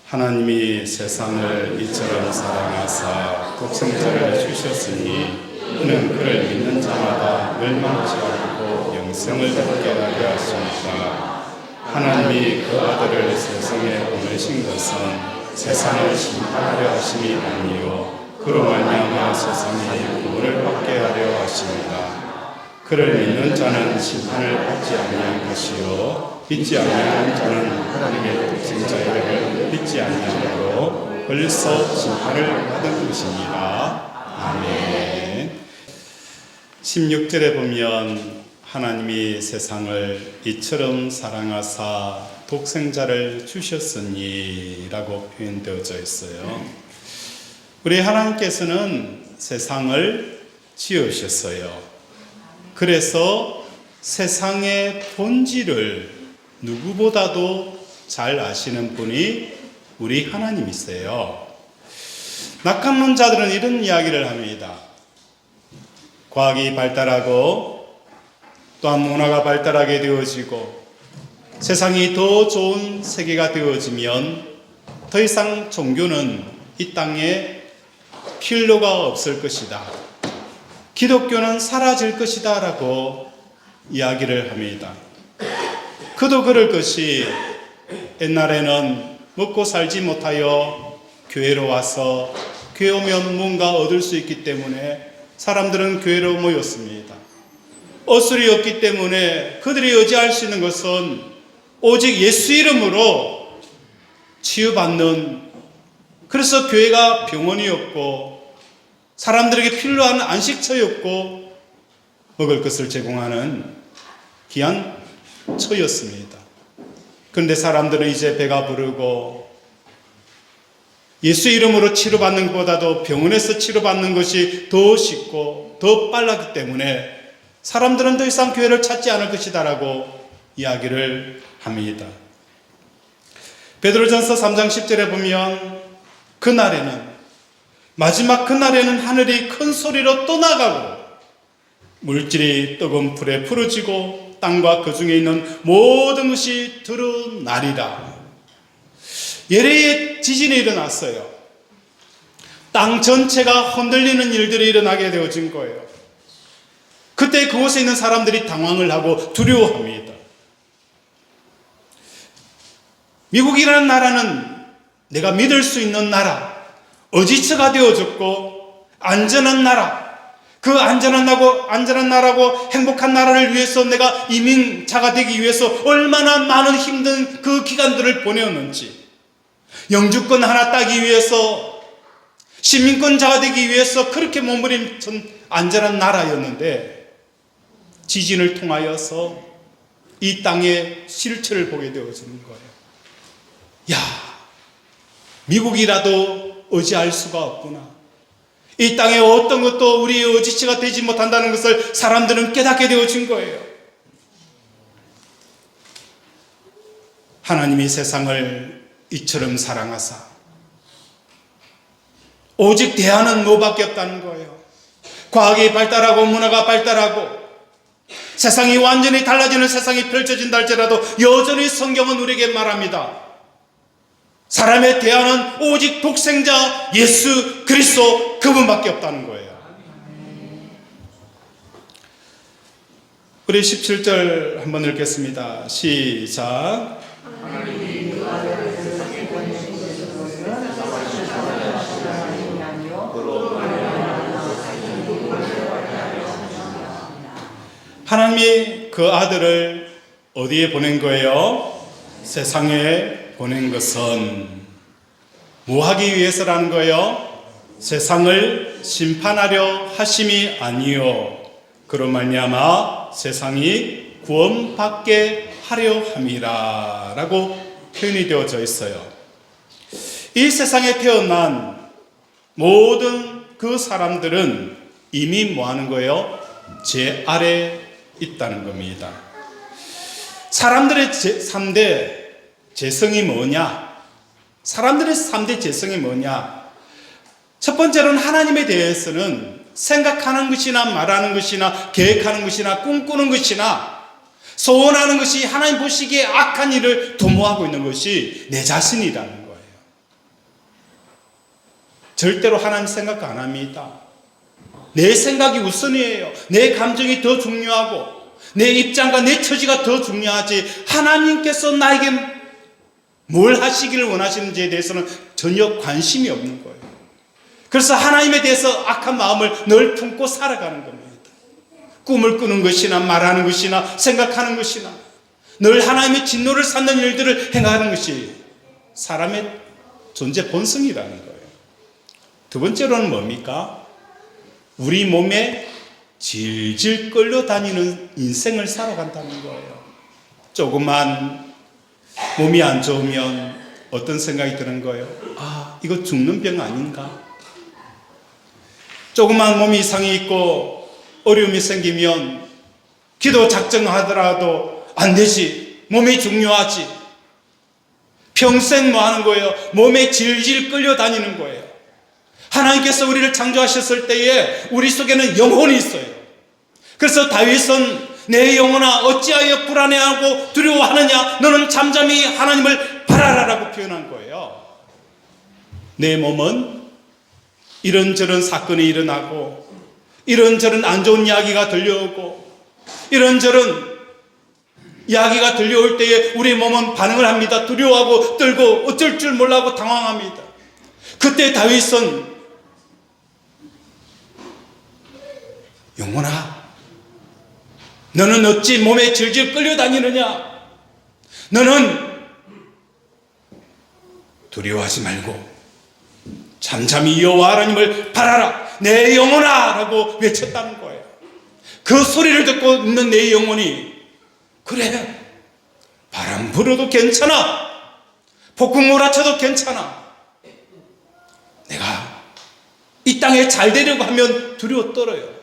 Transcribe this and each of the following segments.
하나님이 세상을 이처럼 사랑하사 독생자를 주셨으니 이는 그를 믿는 자마다 멸망치 않고 영생을 얻게 하려 하십니다. 하나님이 그 아들을 세상에 보내신 것은 세상을 심판하려 하심이 아니요 그로 말미암아 세상이 구원을 받게 하려 하십니다. 그를 믿는 자는 심판을 받지 아니할 것이요 믿지 아니하는 자는 하나님의 독생자 이름을 믿지 아니하므로 벌써 심판을 받은 것입니다. 아멘. 16절에 보면 하나님이 세상을 이처럼 사랑하사 독생자를 주셨으니 라고 표현되어져 있어요. 우리 하나님께서는 세상을 지으셨어요. 그래서 세상의 본질을 누구보다도 잘 아시는 분이 우리 하나님이세요. 낙관론자들은 이런 이야기를 합니다. 과학이 발달하고 또한 문화가 발달하게 되어지고 세상이 더 좋은 세계가 되어지면 더 이상 종교는 이 땅에 필요가 없을 것이다. 기독교는 사라질 것이다 라고 이야기를 합니다. 그도 그럴 것이 옛날에는 먹고 살지 못하여 교회로 와서 교회 오면 뭔가 얻을 수 있기 때문에 사람들은 교회로 모였습니다. 어술이 없기 때문에 그들이 의지할 수 있는 것은 오직 예수 이름으로 치유받는, 그래서 교회가 병원이었고 사람들에게 필요한 안식처였고 먹을 것을 제공하는 귀한 처였습니다. 그런데 사람들은 이제 배가 부르고 예수 이름으로 치료받는 것보다도 병원에서 치료받는 것이 더 쉽고 더 빨랐기 때문에 사람들은 더 이상 교회를 찾지 않을 것이다 라고 이야기를 합니다. 베드로전서 3장 10절에 보면 마지막 그날에는 하늘이 큰 소리로 떠나가고 물질이 뜨거운 불에 부러지고 땅과 그 중에 있는 모든 것이 드러나리라. 예레의 지진이 일어났어요. 땅 전체가 흔들리는 일들이 일어나게 되어진 거예요. 그때 그곳에 있는 사람들이 당황을 하고 두려워합니다. 미국이라는 나라는 내가 믿을 수 있는 나라, 어지처가 되어졌고 안전한 나라, 그 안전한 나라고 행복한 나라를 위해서 내가 이민자가 되기 위해서 얼마나 많은 힘든 그 기간들을 보내었는지, 영주권 하나 따기 위해서 시민권자가 되기 위해서 그렇게 몸부림친 안전한 나라였는데 지진을 통하여서 이 땅의 실체를 보게 되어지는 거예요. 야, 미국이라도 의지할 수가 없구나. 이 땅에 어떤 것도 우리의 의지치가 되지 못한다는 것을 사람들은 깨닫게 되어진 거예요. 하나님이 세상을 이처럼 사랑하사 오직 대안은 뭐밖에 없다는 거예요. 과학이 발달하고 문화가 발달하고 세상이 완전히 달라지는 세상이 펼쳐진다 할지라도 여전히 성경은 우리에게 말합니다. 사람의 대안은 오직 독생자 예수 그리스도 그분밖에 없다는 거예요. 우리 17절 한번 읽겠습니다. 시작. 하나님이 그 아들을 어디에 보낸 거예요? 세상에 보낸 것은 뭐 하기 위해서라는 거예요? 세상을 심판하려 하심이 아니요 그로 말미암아 세상이 구원받게 하려 함이라 라고 표현이 되어져 있어요. 이 세상에 태어난 모든 그 사람들은 이미 뭐 하는 거예요? 제 아래 있다는 겁니다. 사람들의 3대 재성이 뭐냐? 사람들의 3대 재성이 뭐냐? 첫 번째로는 하나님에 대해서는 생각하는 것이나 말하는 것이나 계획하는 것이나 꿈꾸는 것이나 소원하는 것이 하나님 보시기에 악한 일을 도모하고 있는 것이 내 자신이라는 거예요. 절대로 하나님 생각 안 합니다. 내 생각이 우선이에요. 내 감정이 더 중요하고 내 입장과 내 처지가 더 중요하지, 하나님께서 나에게 뭘 하시기를 원하시는지에 대해서는 전혀 관심이 없는 거예요. 그래서 하나님에 대해서 악한 마음을 늘 품고 살아가는 겁니다. 꿈을 꾸는 것이나 말하는 것이나 생각하는 것이나 늘 하나님의 진노를 쌓는 일들을 행하는 것이 사람의 존재 본성이라는 거예요. 두 번째로는 뭡니까? 우리 몸에 질질 끌려다니는 인생을 살아간다는 거예요. 조금만 몸이 안 좋으면 어떤 생각이 드는 거예요? 아, 이거 죽는 병 아닌가? 조금만 몸이 이상이 있고 어려움이 생기면 기도 작정하더라도 안 되지. 몸이 중요하지. 평생 뭐 하는 거예요? 몸에 질질 끌려다니는 거예요. 하나님께서 우리를 창조하셨을 때에 우리 속에는 영혼이 있어요. 그래서 다윗은 내 영혼아 어찌하여 불안해하고 두려워하느냐, 너는 잠잠히 하나님을 바라라라고 표현한 거예요. 내 몸은 이런저런 사건이 일어나고 이런저런 안 좋은 이야기가 들려오고 이런저런 이야기가 들려올 때에 우리 몸은 반응을 합니다. 두려워하고 떨고 어쩔 줄 몰라고 당황합니다. 그때 다윗은 영혼아, 너는 어찌 몸에 질질 끌려다니느냐? 너는 두려워하지 말고 잠잠히 여호와 하나님을 바라라. 내 영혼아 라고 외쳤다는 거예요. 그 소리를 듣고 있는 내 영혼이, 그래, 바람 불어도 괜찮아, 폭풍 몰아쳐도 괜찮아, 내가 이 땅에 잘 되려고 하면 두려워 떨어요.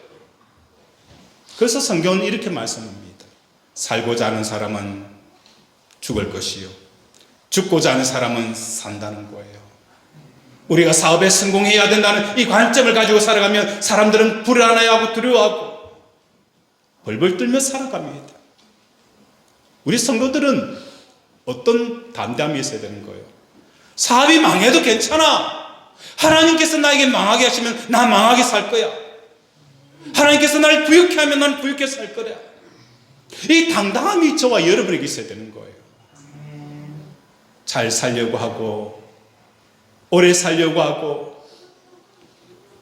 그래서 성경은 이렇게 말씀합니다. 살고자 하는 사람은 죽을 것이요 죽고자 하는 사람은 산다는 거예요. 우리가 사업에 성공해야 된다는 이 관점을 가지고 살아가면 사람들은 불안해하고 두려워하고 벌벌 떨며 살아갑니다. 우리 성도들은 어떤 담대함이 있어야 되는 거예요? 사업이 망해도 괜찮아. 하나님께서 나에게 망하게 하시면 나 망하게 살 거야. 하나님께서 나를 부유케 하면 나는 부유케 살 거야. 이 당당함이 저와 여러분에게 있어야 되는 거예요. 잘 살려고 하고 오래 살려고 하고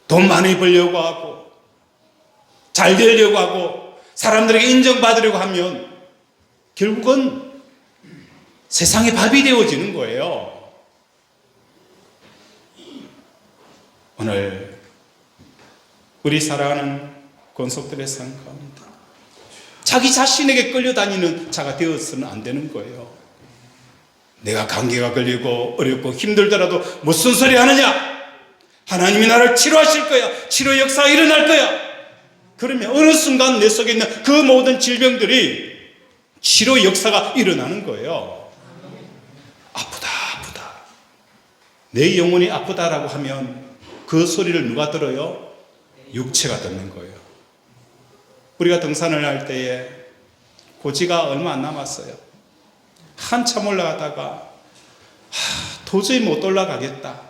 돈 많이 벌려고 하고 잘 되려고 하고 사람들에게 인정받으려고 하면 결국은 세상의 밥이 되어지는 거예요. 오늘 우리 사랑하는 권속들의 삶 가운데 자기 자신에게 끌려다니는 자가 되어서는 안 되는 거예요. 내가 감기가 걸리고 어렵고 힘들더라도 무슨 소리 하느냐? 하나님이 나를 치료하실 거야. 치료 역사가 일어날 거야. 그러면 어느 순간 내 속에 있는 그 모든 질병들이 치료 역사가 일어나는 거예요. 아프다 아프다. 내 영혼이 아프다라고 하면 그 소리를 누가 들어요? 육체가 듣는 거예요. 우리가 등산을 할 때에 고지가 얼마 안 남았어요. 한참 올라가다가 도저히 못 올라가겠다.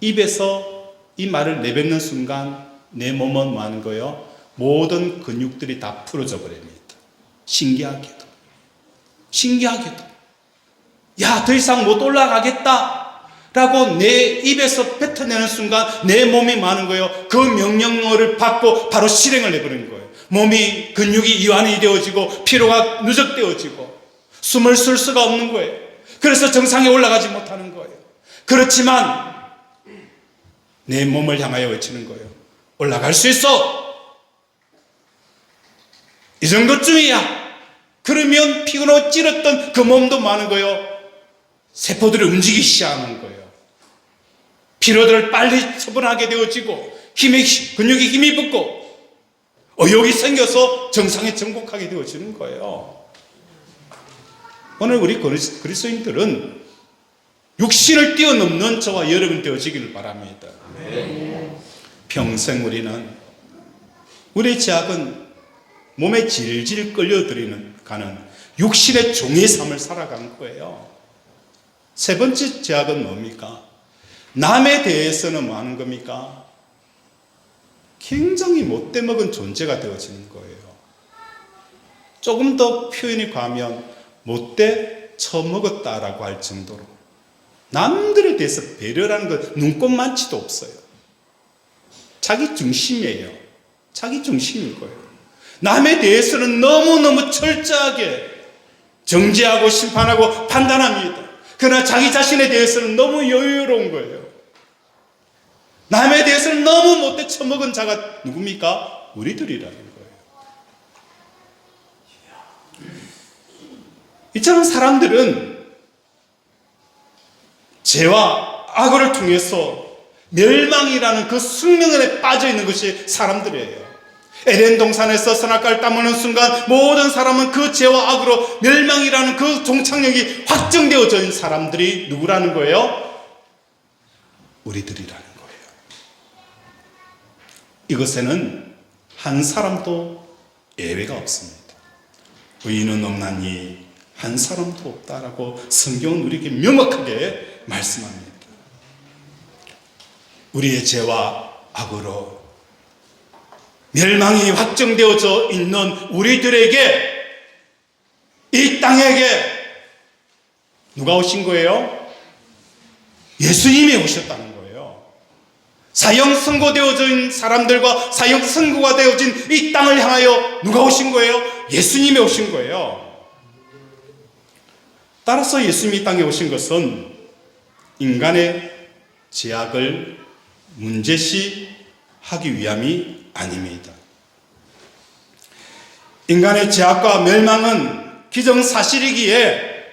입에서 이 말을 내뱉는 순간 내 몸은 뭐 하는 거예요? 모든 근육들이 다 풀어져 버립니다. 신기하게도. 야, 더 이상 못 올라가겠다 라고 내 입에서 뱉어내는 순간 내 몸이 뭐 하는 거예요? 그 명령어를 받고 바로 실행을 해버리는 거예요. 몸이 근육이 이완이 되어지고 피로가 누적되어지고 숨을 쉴 수가 없는 거예요. 그래서 정상에 올라가지 못하는 거예요. 그렇지만 내 몸을 향하여 외치는 거예요. 올라갈 수 있어. 이 정도쯤이야. 그러면 피곤하고 찌렸던 그 몸도 많은 거예요. 세포들이 움직이기 시작하는 거예요. 피로들을 빨리 처분하게 되어지고 근육이 힘이 붙고 의욕이 생겨서 정상에 정복하게 되어지는 거예요. 오늘 우리 그리스도인들은 육신을 뛰어넘는 저와 여러분 되어지기를 바랍니다. 평생 우리는 우리의 죄악은 몸에 질질 가는 육신의 종의 삶을 살아간 거예요. 세 번째 죄악은 뭡니까? 남에 대해서는 뭐 하는 겁니까? 굉장히 못돼먹은 존재가 되어지는 거예요. 조금 더 표현이 과하면 못돼 처먹었다라고 할 정도로 남들에 대해서 배려라는 것 눈꼽만치도 없어요. 자기 중심이에요. 자기 중심인 거예요. 남에 대해서는 너무너무 철저하게 정죄하고 심판하고 판단합니다. 그러나 자기 자신에 대해서는 너무 여유로운 거예요. 남에 대해서는 너무 못돼 처먹은 자가 누굽니까? 우리들이라는 거예요. 이처럼 사람들은 죄와 악을 통해서 멸망이라는 그 숙명에 빠져 있는 것이 사람들이에요. 에덴 동산에서 선악과를 따먹는 순간 모든 사람은 그 죄와 악으로 멸망이라는 그 종착역이 확정되어져 있는 사람들이 누구라는 거예요? 우리들이라는 거예요. 이것에는 한 사람도 예외가 없습니다. 의인은 없나니 한 사람도 없다라고 성경은 우리에게 명확하게 말씀합니다. 우리의 죄와 악으로 멸망이 확정되어져 있는 우리들에게, 이 땅에게 누가 오신 거예요? 예수님이 오셨다는 거예요. 사형 선고되어져 있는 사람들과 사형 선고가 되어진 이 땅을 향하여 누가 오신 거예요? 예수님이 오신 거예요. 따라서 예수님이 땅에 오신 것은 인간의 죄악을 문제시하기 위함이 아닙니다. 인간의 죄악과 멸망은 기정사실이기에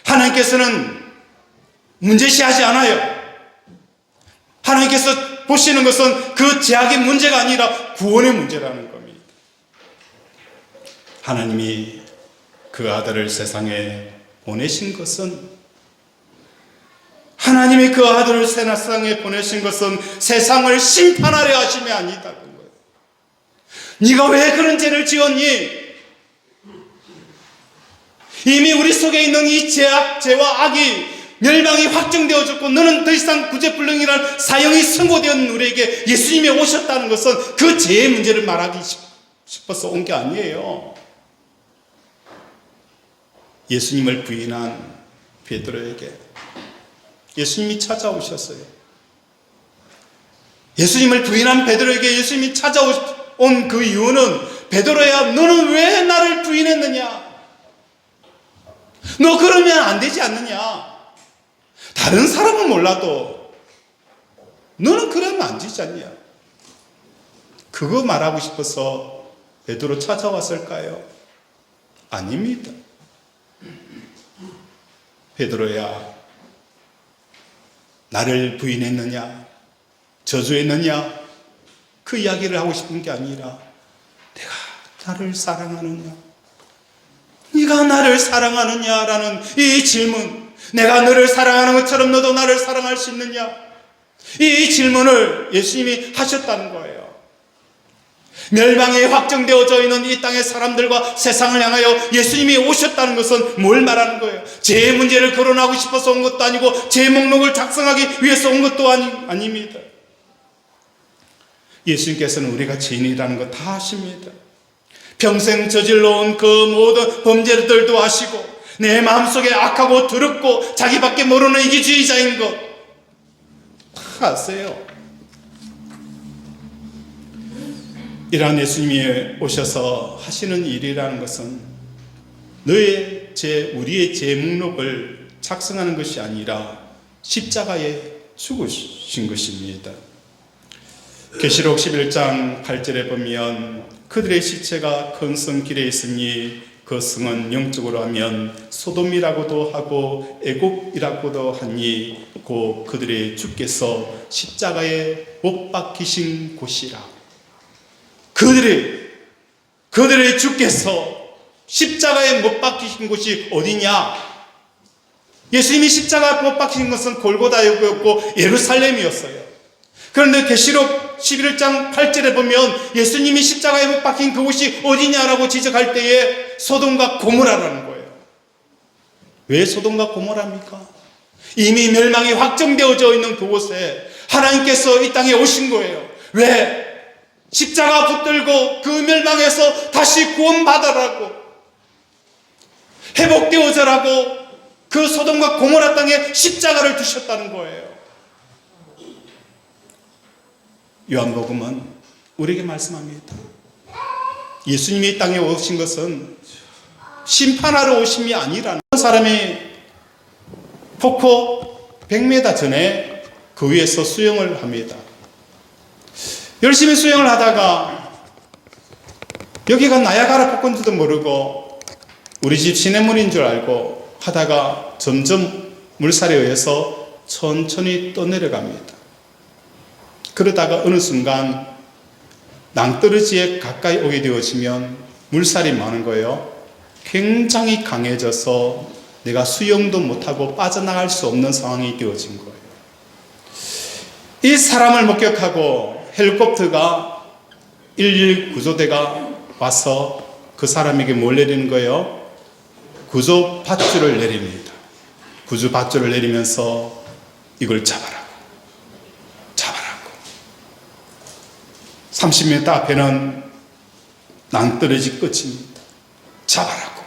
하나님께서는 문제시하지 않아요. 하나님께서 보시는 것은 그 죄악의 문제가 아니라 구원의 문제라는 겁니다. 하나님이 그 아들을 세상에 보내신 것은, 하나님이 그 아들을 세상에 보내신 것은 세상을 심판하려 하심이 아니다는 거예요. 네가 왜 그런 죄를 지었니? 이미 우리 속에 있는 이 죄와 악이 멸망이 확정되어졌고 너는 더 이상 구제불능이라는 사형이 선고되었는 우리에게 예수님이 오셨다는 것은 그 죄의 문제를 말하기 싶어서 온 게 아니에요. 예수님을 부인한 베드로에게 예수님이 찾아오셨어요. 예수님을 부인한 베드로에게 예수님이 찾아온 그 이유는, 베드로야 너는 왜 나를 부인했느냐? 너 그러면 안 되지 않느냐? 다른 사람은 몰라도 너는 그러면 안 되지 않냐? 그거 말하고 싶어서 베드로 찾아왔을까요? 아닙니다. 베드로야, 나를 부인했느냐? 저주했느냐? 그 이야기를 하고 싶은 게 아니라, 내가 나를 사랑하느냐? 네가 나를 사랑하느냐라는 이 질문, 내가 너를 사랑하는 것처럼 너도 나를 사랑할 수 있느냐? 이 질문을 예수님이 하셨다는 거예요. 멸망이 확정되어져 있는 이 땅의 사람들과 세상을 향하여 예수님이 오셨다는 것은 뭘 말하는 거예요? 죄의 문제를 거론하고 싶어서 온 것도 아니고 죄 목록을 작성하기 위해서 온 것도 아닙니다. 예수님께서는 우리가 죄인이라는 거 다 아십니다. 평생 저질러온 그 모든 범죄들도 아시고 내 마음속에 악하고 더럽고 자기밖에 모르는 이기주의자인 것 다 아세요. 이러한 예수님이 오셔서 하시는 일이라는 것은 우리의 죄 목록을 작성하는 것이 아니라 십자가에 죽으신 것입니다. 계시록 11장 8절에 보면 그들의 시체가 큰 성 길에 있으니 그 성은 영적으로 하면 소돔이라고도 하고 애굽이라고도 하니 곧 그들의 주께서 십자가에 못 박히신 곳이라. 그들의 주께서 십자가에 못 박히신 곳이 어디냐? 예수님이 십자가에 못 박히신 것은 골고다였고 예루살렘이었어요. 그런데 계시록 11장 8절에 보면 예수님이 십자가에 못 박힌 그곳이 어디냐라고 지적할 때에 소돔과 고모라라는 거예요. 왜 소돔과 고모라입니까? 이미 멸망이 확정되어져 있는 그곳에 하나님께서 이 땅에 오신 거예요. 왜? 십자가 붙들고 그 멸망에서 다시 구원받아라고, 회복되어져라고 그 소돔과 고모라 땅에 십자가를 두셨다는 거예요. 요한복음은 우리에게 말씀합니다. 예수님이 이 땅에 오신 것은 심판하러 오심이 아니라는, 사람이 폭포 100m 전에 그 위에서 수영을 합니다. 열심히 수영을 하다가 여기가 나야가라 폭포인지도 모르고 우리 집 시냇물인 줄 알고 하다가 점점 물살에 의해서 천천히 떠내려갑니다. 그러다가 어느 순간 낭떠러지에 가까이 오게 되어지면 물살이 많은 거예요. 굉장히 강해져서 내가 수영도 못하고 빠져나갈 수 없는 상황이 되어진 거예요. 이 사람을 목격하고 헬리콥터가 119 구조대가 와서 그 사람에게 뭘 내리는 거예요? 구조 밧줄을 내립니다. 구조 밧줄을 내리면서 이걸 잡아라고. 30m 앞에는 낭떠러지 끝입니다. 잡아라고.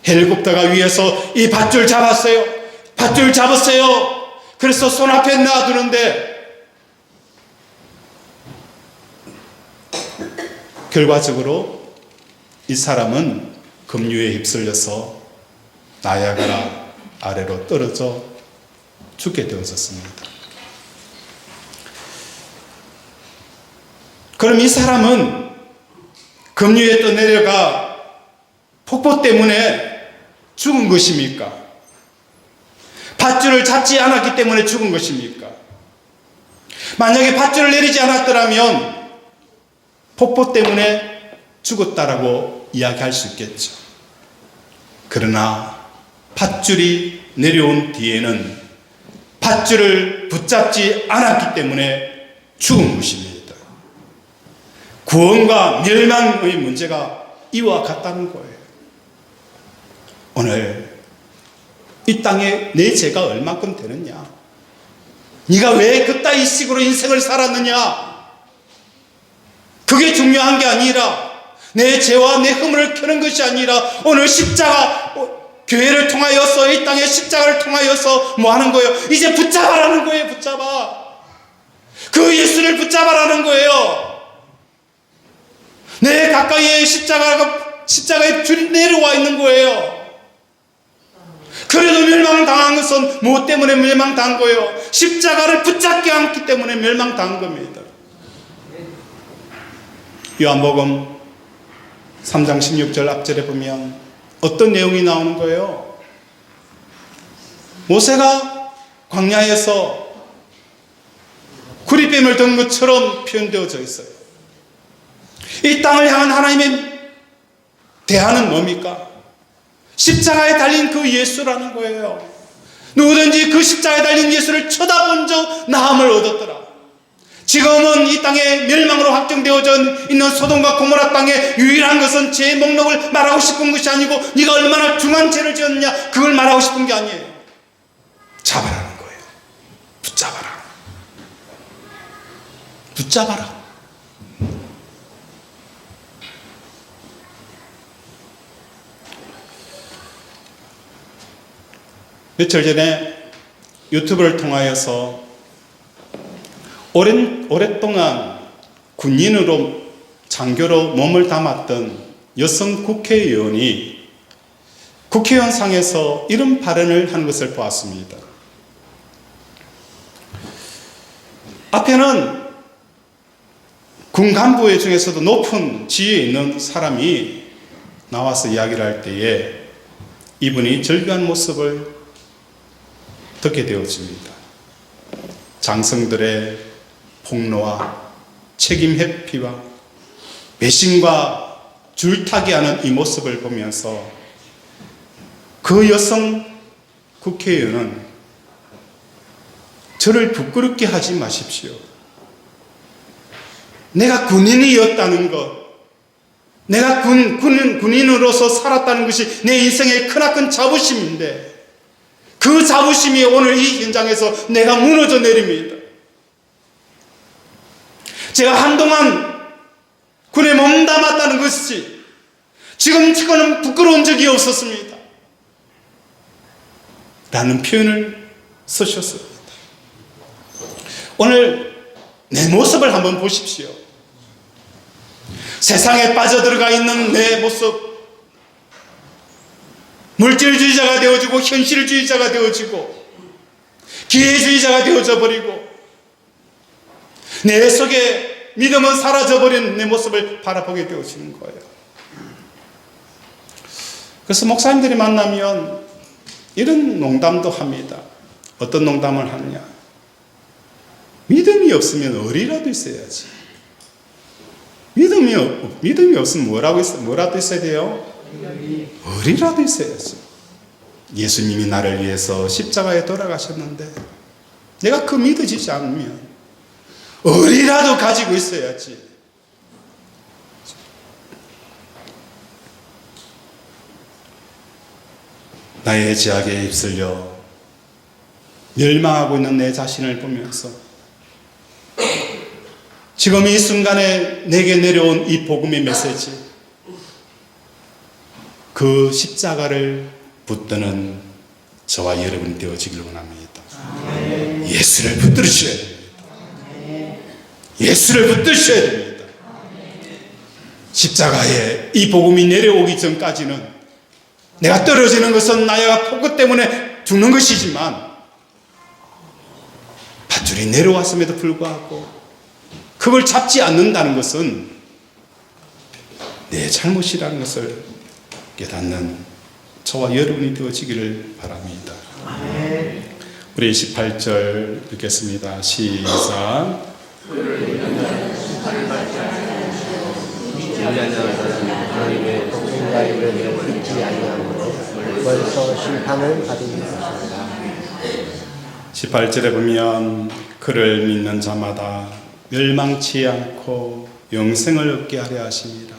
헬리콥터가 위에서 이 밧줄 잡았어요. 밧줄 잡았어요. 그래서 손 앞에 놔두는데 결과적으로 이 사람은 급류에 휩쓸려서 나야가라 아래로 떨어져 죽게 되어졌습니다. 그럼 이 사람은 급류에 떠내려가 폭포 때문에 죽은 것입니까? 밧줄을 잡지 않았기 때문에 죽은 것입니까? 만약에 밧줄을 내리지 않았더라면 폭포 때문에 죽었다라고 이야기할 수 있겠죠. 그러나 밧줄이 내려온 뒤에는 밧줄을 붙잡지 않았기 때문에 죽은 것입니다. 구원과 멸망의 문제가 이와 같다는 거예요. 오늘 이 땅에 내 죄가 얼마큼 되느냐? 네가 왜 그따위 식으로 인생을 살았느냐? 그게 중요한 게 아니라, 내 죄와 내 허물을 켜는 것이 아니라 오늘 십자가, 교회를 통하여서 이 땅의 십자가를 통하여서 뭐 하는 거예요? 이제 붙잡아라는 거예요. 붙잡아. 그 예수를 붙잡아라는 거예요. 내 가까이에 십자가의 줄이 내려와 있는 거예요. 그래도 멸망당한 것은 무엇 때문에 멸망당한 거예요? 십자가를 붙잡지 않기 때문에 멸망당한 겁니다. 요한복음 3장 16절 앞절에 보면 어떤 내용이 나오는 거예요? 모세가 광야에서 구리뱀을 든 것처럼 표현되어져 있어요. 이 땅을 향한 하나님의 대안은 뭡니까? 십자가에 달린 그 예수라는 거예요. 누구든지 그 십자가에 달린 예수를 쳐다본 적 나음을 얻었더라. 지금은 이 땅에 멸망으로 확정되어져 있는 소돔과 고모라 땅의 유일한 것은 죄의 목록을 말하고 싶은 것이 아니고 네가 얼마나 중한 죄를 지었느냐, 그걸 말하고 싶은 게 아니에요. 잡아라는 거예요. 붙잡아라. 붙잡아라. 며칠 전에 유튜브를 통하여서 오랫동안 군인으로 장교로 몸을 담았던 여성 국회의원이 국회의원상에서 이런 발언을 한 것을 보았습니다. 앞에는 군 간부 중에서도 높은 지위에 있는 사람이 나와서 이야기를 할 때에 이분이 절규한 모습을 듣게 되었습니다. 장성들의 폭로와 책임 회피와 배신과 줄타기 하는 이 모습을 보면서 그 여성 국회의원은 저를 부끄럽게 하지 마십시오. 내가 군인이었다는 것, 내가 군인으로서 살았다는 것이 내 인생의 크나큰 자부심인데 그 자부심이 오늘 이 현장에서 내가 무너져 내립니다. 제가 한동안 군에 몸담았다는 것이 지금은 부끄러운 적이 없었습니다 라는 표현을 쓰셨습니다. 오늘 내 모습을 한번 보십시오. 세상에 빠져들어가 있는 내 모습, 물질주의자가 되어지고 현실주의자가 되어지고 기회주의자가 되어져 버리고 내 속에 믿음은 사라져버린 내 모습을 바라보게 되어지는 거예요. 그래서 목사님들이 만나면 이런 농담도 합니다. 어떤 농담을 하느냐, 믿음이 없으면 어리라도 있어야지. 믿음이 없으면 뭐라도 있어야 돼요? 어리라도 있어야지. 예수님이 나를 위해서 십자가에 돌아가셨는데 내가 그 믿어지지 않으면 어리라도 가지고 있어야지. 나의 제약에 휩쓸려 멸망하고 있는 내 자신을 보면서 지금 이 순간에 내게 내려온 이 복음의 메시지, 그 십자가를 붙드는 저와 여러분이 되어지길 원합니다. 예수를 붙들으셔야 됩니다. 예수를 붙드셔야 됩니다. 십자가에 이 복음이 내려오기 전까지는 내가 떨어지는 것은 나의 폭우 때문에 죽는 것이지만 밧줄이 내려왔음에도 불구하고 그걸 잡지 않는다는 것은 내 잘못이라는 것을 깨닫는 저와 여러분이 되어지기를 바랍니다. 우리 18절 읽겠습니다. 시작. 벌써 심판을 받은 것입니다. 18절에 보면 그를 믿는 자마다 멸망치 않고 영생을 얻게 하려 하십니다.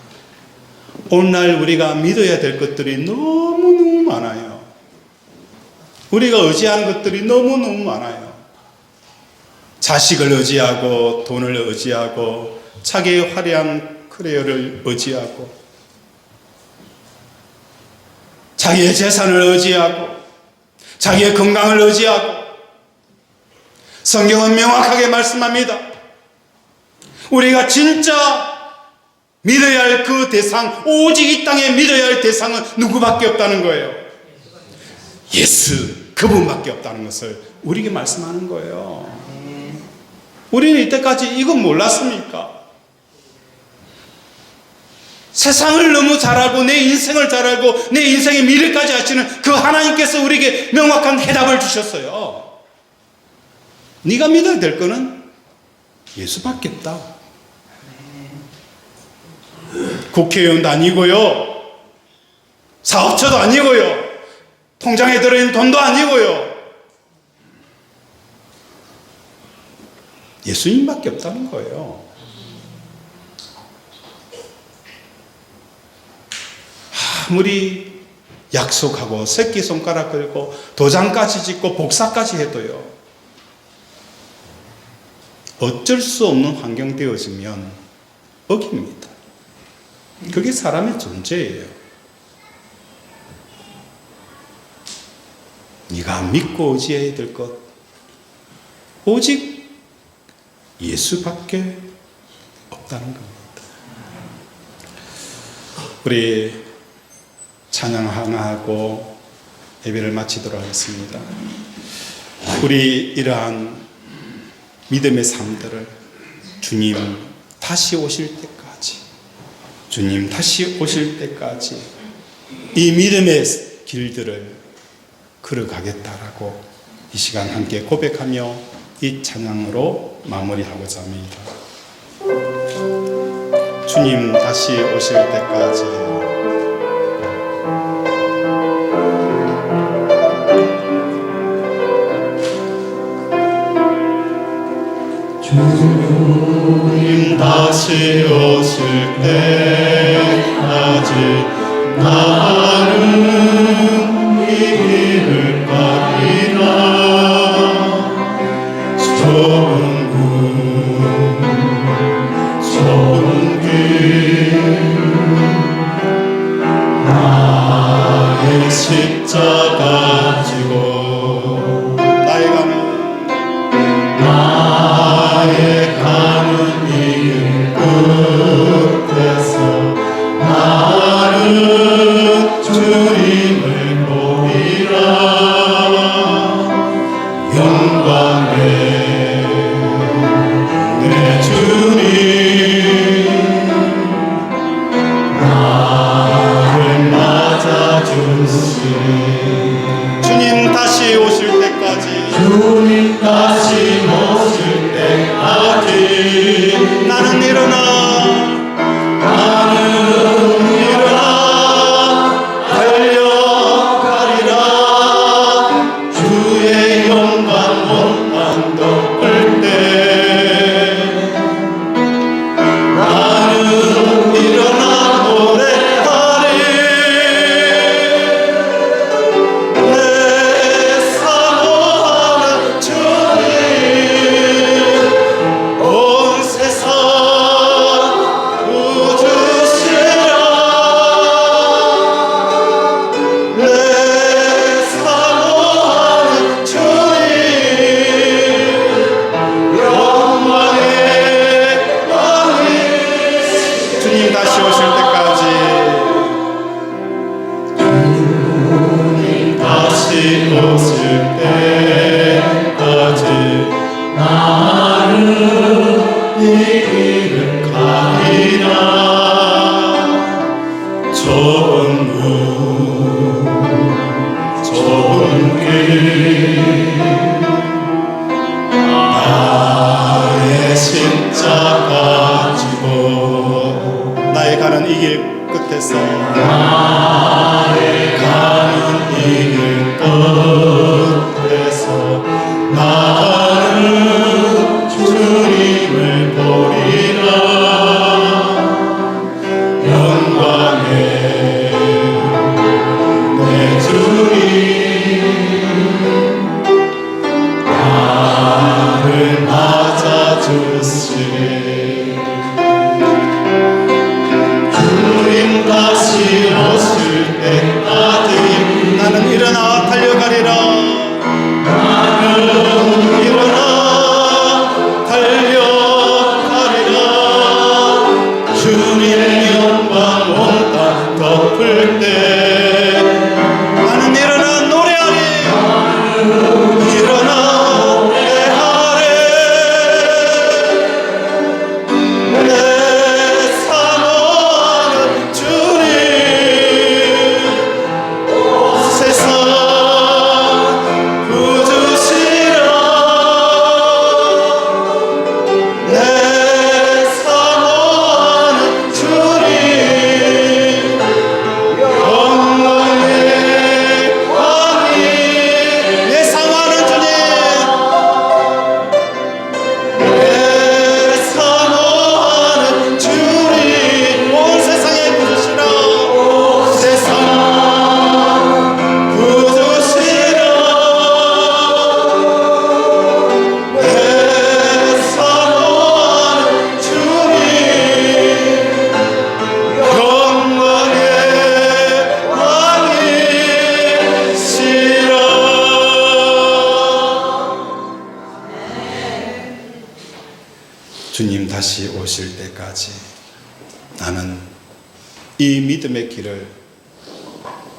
오늘날 우리가 믿어야 될 것들이 너무너무 많아요. 우리가 의지하는 것들이 너무너무 많아요. 자식을 의지하고 돈을 의지하고 자기의 화려한 커리어를 의지하고 자기의 재산을 의지하고 자기의 건강을 의지하고 성경은 명확하게 말씀합니다. 우리가 진짜 믿어야 할 그 대상, 오직 이 땅에 믿어야 할 대상은 누구밖에 없다는 거예요. 예수, 그분밖에 없다는 것을 우리에게 말씀하는 거예요. 우리는 이때까지 이건 몰랐습니까? 세상을 너무 잘 알고 내 인생을 잘 알고 내 인생의 미래까지 아시는 그 하나님께서 우리에게 명확한 해답을 주셨어요. 네가 믿어야 될 거는 예수밖에 없다. 국회의원도 아니고요, 사업처도 아니고요, 통장에 들어있는 돈도 아니고요, 예수님밖에 없다는 거예요. 아무리 약속하고 새끼손가락 걸고 도장까지 짓고 복사까지 해도요, 어쩔 수 없는 환경 되어지면 어깁니다. 그게 사람의 존재예요. 네가 믿고 의지해야 될 것, 오직 예수밖에 없다는 겁니다. 우리 찬양 하나 하고 예배를 마치도록 하겠습니다. 우리 이러한 믿음의 삶들을 주님 다시 오실 때까지, 주님 다시 오실 때까지 이 믿음의 길들을 걸어가겠다라고 이 시간 함께 고백하며 이 찬양으로 마무리하고자 합니다. 주님 다시 오실 때까지 주님 다시 오실 때까지 나는 길을 가리라. 좁은 길 나의 십자가 지고 나의 가는 이 끝에서 나는 주님을 보리라. 영광의 내 주님 나를 맞아주시니 주님 다시 오실 때까지 나는 일어나 달려가리라. 주의 영광 온 땅 덮을 때 나는 일어나 노래하리. 내 사모하는 주님 온 세상 부주시라. 내 사모하는 주님 영광의 왕이 주님 다시 오실 때까지 다시 오실 때까지 나는 이 길을 가리라. 좁은 길 나의 십자가 지고 나의 가는 이 길 끝에서 나는 주님을 보리라. 영광의 내 주님 나를 맞아주시니 주님 다시 오실 때까지 나는 일어나 달려가리라. 주님 영광 온 땅 덮을 때 나는 일어나 노래하리. 일어나 노래하리. 내 사모하는 주님 세상 부주시라. 내 주님 다시 오실 때까지 나는 이 믿음의 길을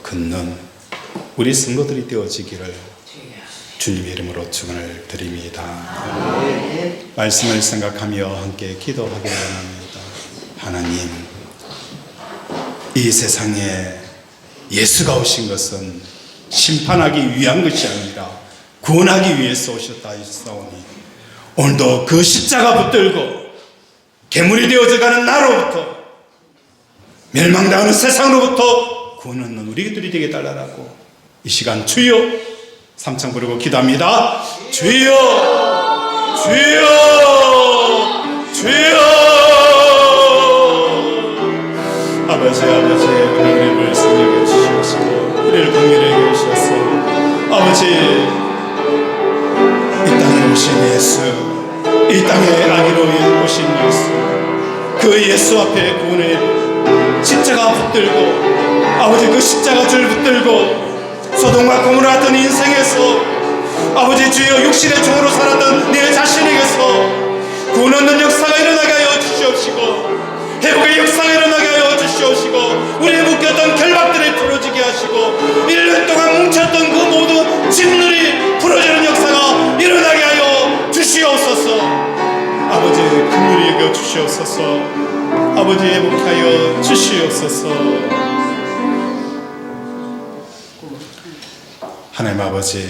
걷는 우리 성도들이 되어지기를 주님의 이름으로 축원을 드립니다. 말씀을 생각하며 함께 기도하기 원합니다. 하나님, 이 세상에 예수가 오신 것은 심판하기 위한 것이 아니라 구원하기 위해서 오셨다 하였사오니 오늘도 그 십자가 붙들고 괴물이 되어져가는 나로부터 멸망당하는 세상으로부터 구원 얻는 우리들이 되게 달라라고 이 시간 주여 삼창 부르고 기도합니다. 주여 주여 주여. 아버지 우리를 말씀해 주시옵시고 우리를 긍휼히 여기셔서 예수, 이 땅에 아기로 오신 예수, 그 예수 앞에 구원의 십자가 붙들고 아버지 그 십자가 줄 붙들고 소돔과 고모라 같은 인생에서 아버지 주여 육신의 종으로 살았던 내 자신에게서 구원 얻는 역사가 일어나게 하여 주시옵시고 회복의 역사가 일어나게 하여 주시옵시고 우리의 묶였던 결박들이 풀어지게 하시고 1년 동안 뭉쳤던 그 모든 짐들이 풀어지는 역사가 일어나게 하여 주시옵소서. 아버지 긍휼히 여겨 주시옵소서. 아버지 회복하여 주시옵소서. 하나님 아버지,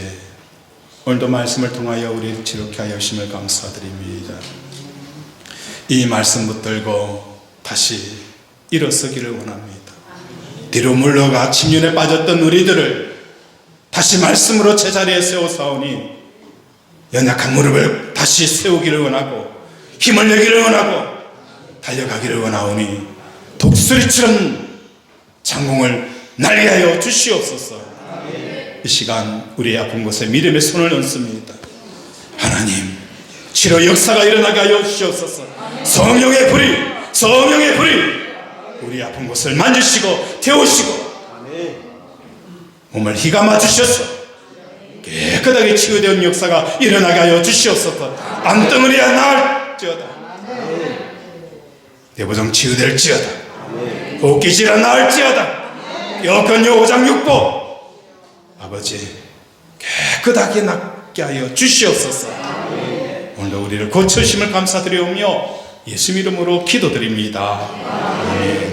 오늘도 말씀을 통하여 우리를 지룩해 하여 주심을 감사드립니다. 이 말씀 붙들고 다시 일어서기를 원합니다. 뒤로 물러가 침륜에 빠졌던 우리들을 다시 말씀으로 제자리에 세워사오니 연약한 무릎을 다시 세우기를 원하고 힘을 내기를 원하고 달려가기를 원하오니 독수리처럼 장공을 날게 하여 주시옵소서. 이 시간 우리의 아픈 곳에 믿음의 손을 얹습니다. 하나님, 치료 역사가 일어나게 하여 주시옵소서. 성령의 불이 우리 아픈 곳을 만지시고 태우시고 몸을 휘감아 주셔서 깨끗하게 치유되는 역사가 일어나게 하여 주시옵소서. 암덩어리야 나을지어다. 대부종 치유될지어다. 복기질아 나을지어다. 여건요 5장 6보 아버지 깨끗하게 낫게 하여 주시옵소서. 오늘도 우리를 고쳐주심을 감사드리오며 예수 이름으로 기도드립니다. 아멘.